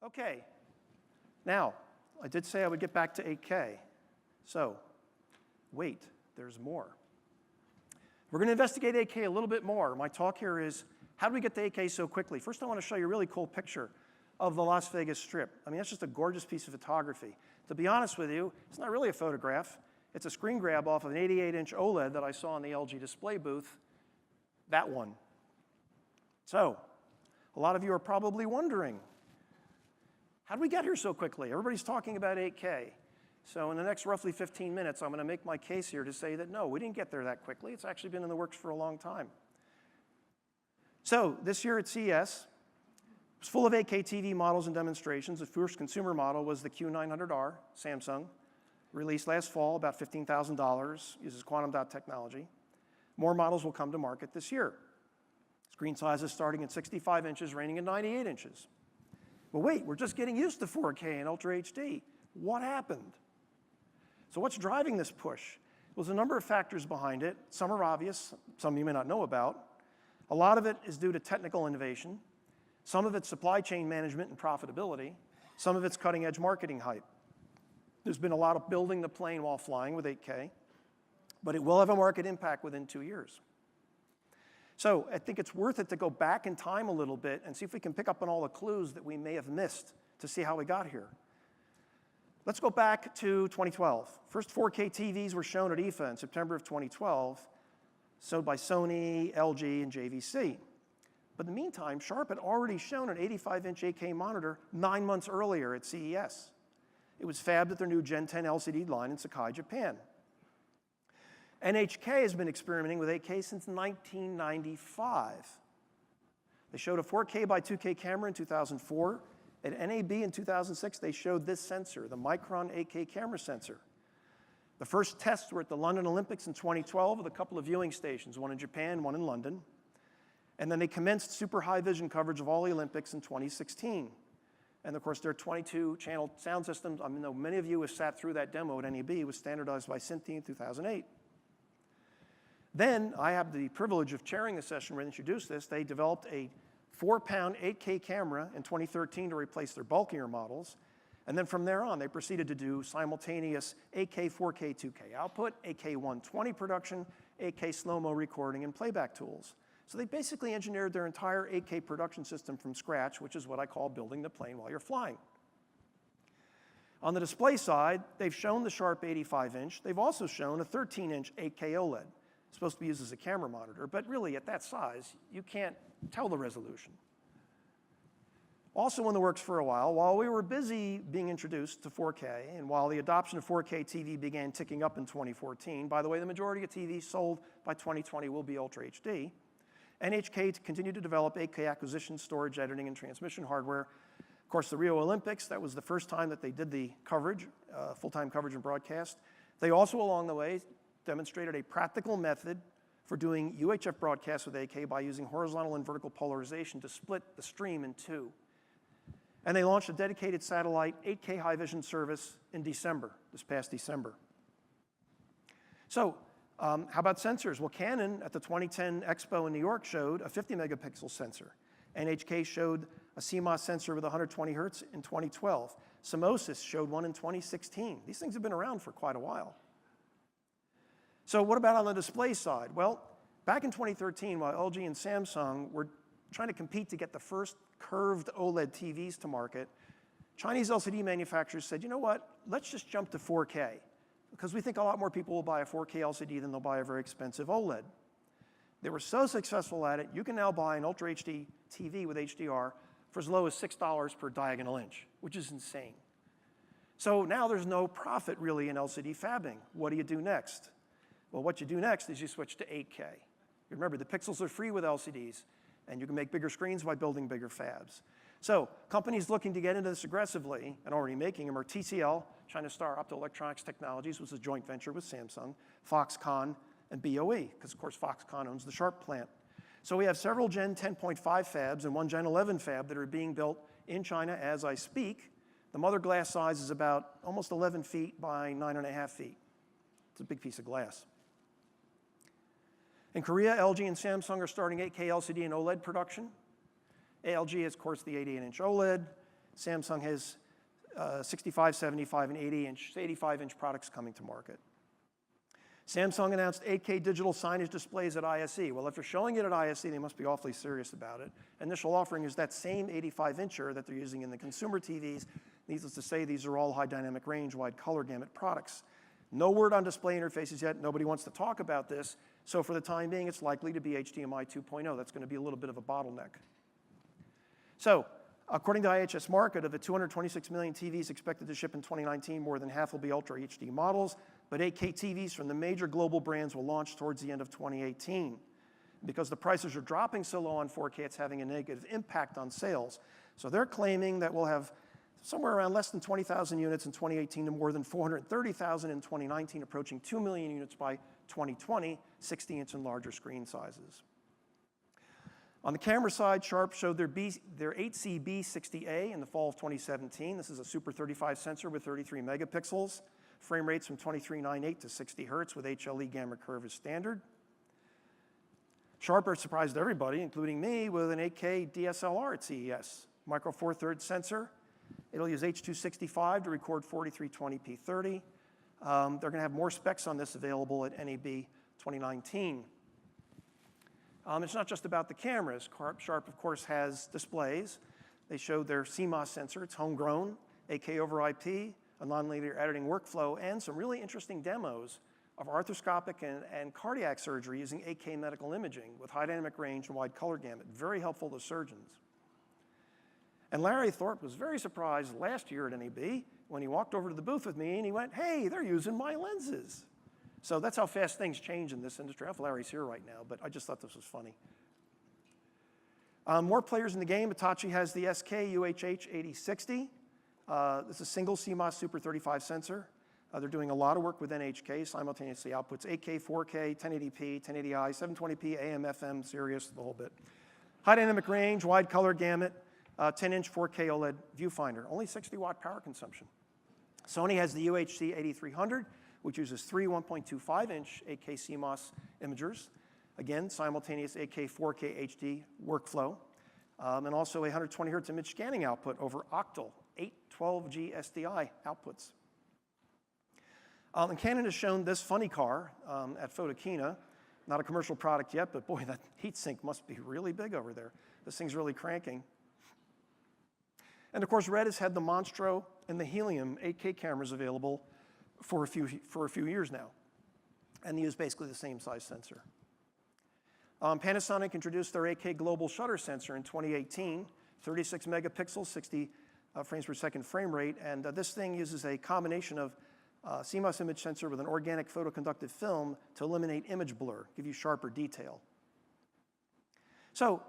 Okay, now, I did say I would get back to 8K. So, wait, there's more. We're going to investigate 8K a little bit more. My talk here is, how do we get to 8K so quickly? First, I want to show you a really cool picture of the Las Vegas Strip. I mean, that's just a gorgeous piece of photography. To be honest with you, it's not really a photograph. It's a screen grab off of an 88-inch OLED that I saw in the LG display booth, that one. So, a lot of you are probably wondering, how did we get here so quickly? Everybody's talking about 8K. So in the next roughly 15 minutes, I'm going to make my case here to say that no, we didn't get there that quickly. It's actually been in the works for a long time. So this year at CES, it was full of 8K TV models and demonstrations. The first consumer model was the Q900R, Samsung, released last fall, about $15,000, uses quantum dot technology. More models will come to market this year. Screen sizes starting at 65 inches, ranging at 98 inches. But wait, we're just getting used to 4K and Ultra HD. What happened? So what's driving this push? There's a number of factors behind it. Some are obvious, some you may not know about. A lot of it is due to technical innovation. Some of it's supply chain management and profitability. Some of it's cutting-edge marketing hype. There's been a lot of building the plane while flying with 8K, but it will have a market impact within 2 years. So I think it's worth it to go back in time a little bit and see if we can pick up on all the clues that we may have missed to see how we got here. Let's go back to 2012. First 4K TVs were shown at IFA in September of 2012, sold by Sony, LG, and JVC. But in the meantime, Sharp had already shown an 85-inch 8K monitor 9 months earlier at CES. It was fabbed at their new Gen 10 LCD line in Sakai, Japan. NHK has been experimenting with 8K since 1995. They showed a 4K by 2K camera in 2004. At NAB in 2006, they showed this sensor, the Micron 8K camera sensor. The first tests were at the London Olympics in 2012 with a couple of viewing stations, one in Japan, one in London. And then they commenced super high vision coverage of all the Olympics in 2016. And of course, their 22-channel sound system, I know many of you have sat through that demo at NAB, was standardized by Synthi in 2008. Then, I have the privilege of chairing the session where they introduced this. They developed a 4-pound 8K camera in 2013 to replace their bulkier models. And then from there on, they proceeded to do simultaneous 8K, 4K, 2K output, 8K 120 production, 8K slow-mo recording, and playback tools. So they basically engineered their entire 8K production system from scratch, which is what I call building the plane while you're flying. On the display side, they've shown the Sharp 85-inch. They've also shown a 13-inch 8K OLED. It's supposed to be used as a camera monitor, but really at that size, you can't tell the resolution. Also in the works for a while we were busy being introduced to 4K, and while the adoption of 4K TV began ticking up in 2014, by the way, the majority of TVs sold by 2020 will be Ultra HD, NHK continued to develop 8K acquisition, storage, editing, and transmission hardware. Of course, the Rio Olympics, that was the first time that they did the coverage, full-time coverage and broadcast. They also, along the way, demonstrated a practical method for doing UHF broadcasts with 8K by using horizontal and vertical polarization to split the stream in two. And they launched a dedicated satellite 8K high vision service in December, this past December. So, how about sensors? Well, Canon at the 2010 Expo in New York showed a 50 megapixel sensor. NHK showed a CMOS sensor with 120 hertz in 2012. Semosis showed one in 2016. These things have been around for quite a while. So what about on the display side? Well, back in 2013, while LG and Samsung were trying to compete to get the first curved OLED TVs to market, Chinese LCD manufacturers said, you know what, let's just jump to 4K, because we think a lot more people will buy a 4K LCD than they'll buy a very expensive OLED. They were so successful at it, you can now buy an Ultra HD TV with HDR for as low as $6 per diagonal inch, which is insane. So now there's no profit really in LCD fabbing. What do you do next? Well, what you do next is you switch to 8K. Remember, the pixels are free with LCDs, and you can make bigger screens by building bigger fabs. So companies looking to get into this aggressively and already making them are TCL, China Star Optoelectronics Technologies, which is a joint venture with Samsung, Foxconn, and BOE, because of course Foxconn owns the Sharp plant. So we have several Gen 10.5 fabs and one Gen 11 fab that are being built in China as I speak. The mother glass size is about almost 11 feet by 9.5 feet. It's a big piece of glass. In Korea, LG and Samsung are starting 8K LCD and OLED production. LG is, of course, the 88-inch OLED. Samsung has 65, 75, and 85-inch products coming to market. Samsung announced 8K digital signage displays at ISE. Well, if they're showing it at ISE, they must be awfully serious about it. Initial offering is that same 85-incher that they're using in the consumer TVs. Needless to say, these are all high dynamic range, wide color gamut products. No word on display interfaces yet. Nobody wants to talk about this. So for the time being, it's likely to be HDMI 2.0. That's going to be a little bit of a bottleneck. So according to IHS Markit, of the 226 million TVs expected to ship in 2019, more than half will be Ultra HD models. But 8K TVs from the major global brands will launch towards the end of 2018. Because the prices are dropping so low on 4K, it's having a negative impact on sales. So they're claiming that we'll have somewhere around less than 20,000 units in 2018 to more than 430,000 in 2019, approaching 2 million units by 2020, 60-inch and larger screen sizes. On the camera side, Sharp showed their 8CB60A in the fall of 2017. This is a Super 35 sensor with 33 megapixels. Frame rates from 23.98 to 60 hertz with HLE gamma curve as standard. Sharp surprised everybody, including me, with an 8K DSLR at CES. Micro Four Thirds sensor. It'll use H.265 to record 4320p 30. They're going to have more specs on this available at NAB 2019. It's not just about the cameras. Sharp, of course, has displays. They showed their CMOS sensor. It's homegrown, 8K over IP, a nonlinear editing workflow, and some really interesting demos of arthroscopic and cardiac surgery using 8K medical imaging with high dynamic range and wide color gamut. Very helpful to surgeons. And Larry Thorpe was very surprised last year at NAB when he walked over to the booth with me and he went, "Hey, they're using my lenses." So that's how fast things change in this industry. I don't know if Larry's here right now, but I just thought this was funny. More players in the game. Hitachi has the SK UHH8060. This is a single CMOS Super 35 sensor. They're doing a lot of work with NHK, simultaneously outputs 8K, 4K, 1080p, 1080i, 720p, AM, FM, Sirius, the whole bit. High dynamic range, wide color gamut, 10-inch 4K OLED viewfinder, only 60-watt power consumption. Sony has the UHC 8300, which uses three 1.25-inch 8K CMOS imagers. Again, simultaneous 8K, 4K HD workflow, and also a 120 hertz image scanning output over octal 812G SDI outputs. And Canon has shown this funny car at Photokina. Not a commercial product yet, but boy, that heat sink must be really big over there. This thing's really cranking. And of course, Red has had the Monstro and the Helium 8K cameras available for a few years now. And they use basically the same size sensor. Panasonic introduced their 8K global shutter sensor in 2018, 36 megapixels, 60 frames per second frame rate. And this thing uses a combination of CMOS image sensor with an organic photoconductive film to eliminate image blur, give you sharper detail. So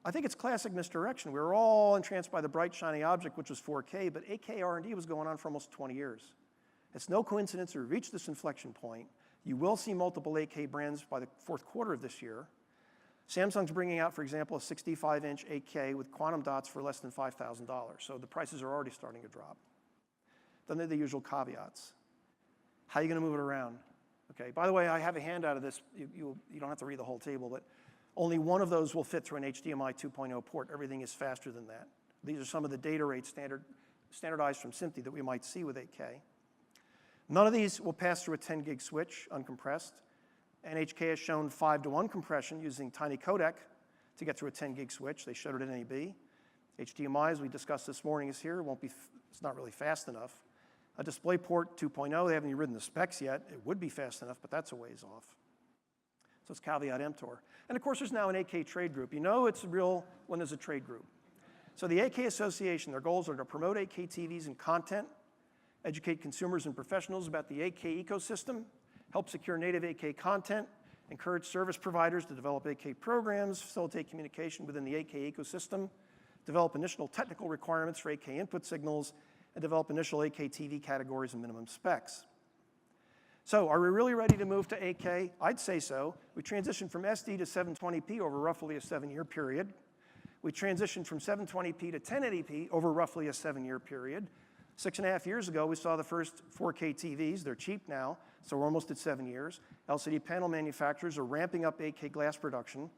I think it's classic misdirection. We were all entranced by the bright, shiny object, which was 4K, but 8K R&D was going on for almost 20 years. It's no coincidence we've reached this inflection point. You will see multiple 8K brands by the fourth quarter of this year. Samsung's bringing out, for example, a 65-inch 8K with quantum dots for less than $5,000. So the prices are already starting to drop. Then there are the usual caveats. How are you going to move it around? Okay. By the way, I have a handout of this. You don't have to read the whole table, but only one of those will fit through an HDMI 2.0 port. Everything is faster than that. These are some of the data rates standardized from SMPTE that we might see with 8K. None of these will pass through a 10 gig switch uncompressed. NHK has shown 5:1 compression using tiny codec to get through a 10 gig switch. They showed it at NAB. HDMI, as we discussed this morning, is here. It's not really fast enough. A DisplayPort 2.0, they haven't even written the specs yet. It would be fast enough, but that's a ways off. So it's caveat emptor. And of course, there's now an 8K trade group. You know it's real when there's a trade group. So the 8K Association, their goals are to promote 8K TVs and content, educate consumers and professionals about the 8K ecosystem, help secure native 8K content, encourage service providers to develop 8K programs, facilitate communication within the 8K ecosystem, develop initial technical requirements for 8K input signals, and develop initial 8K TV categories and minimum specs. So are we really ready to move to 8K? I'd say so. We transitioned from SD to 720p over roughly a 7-year period. We transitioned from 720p to 1080p over roughly a 7-year period. 6.5 years ago, we saw the first 4K TVs. They're cheap now, so we're almost at 7 years. LCD panel manufacturers are ramping up 8K glass production.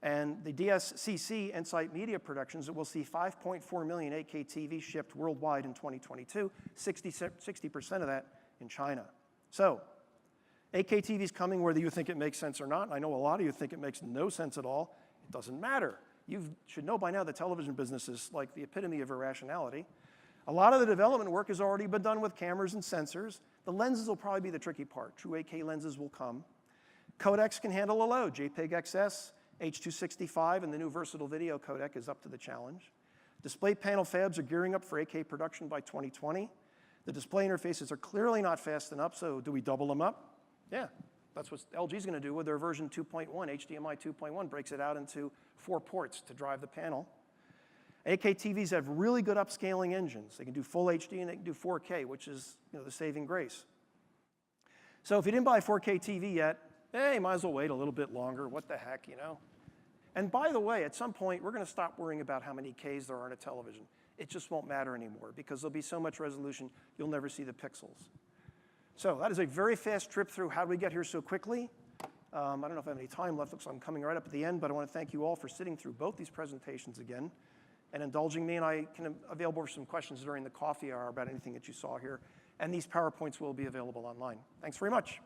And the DSCC Insight Media projections that we'll see 5.4 million 8K TVs shipped worldwide in 2022, 60% of that in China. So 8K TV is coming whether you think it makes sense or not. I know a lot of you think it makes no sense at all. It doesn't matter. You should know by now the television business is like the epitome of irrationality. A lot of the development work has already been done with cameras and sensors. The lenses will probably be the tricky part. True 8K lenses will come. Codecs can handle a load. JPEG XS, H.265, and the new versatile video codec is up to the challenge. Display panel fabs are gearing up for 8K production by 2020. The display interfaces are clearly not fast enough, so do we double them up? Yeah, that's what LG's going to do with their version 2.1. HDMI 2.1 breaks it out into 4 ports to drive the panel. 8K TVs have really good upscaling engines. They can do full HD and they can do 4K, which is the saving grace. So if you didn't buy a 4K TV yet, hey, might as well wait a little bit longer. What the heck, And by the way, at some point, we're going to stop worrying about how many Ks there are in a television. It just won't matter anymore because there'll be so much resolution, you'll never see the pixels. So that is a very fast trip through how did we get here so quickly. I don't know if I have any time left, looks like I'm coming right up at the end, but I want to thank you all for sitting through both these presentations again and indulging me, and I can available for some questions during the coffee hour about anything that you saw here. And these PowerPoints will be available online. Thanks very much.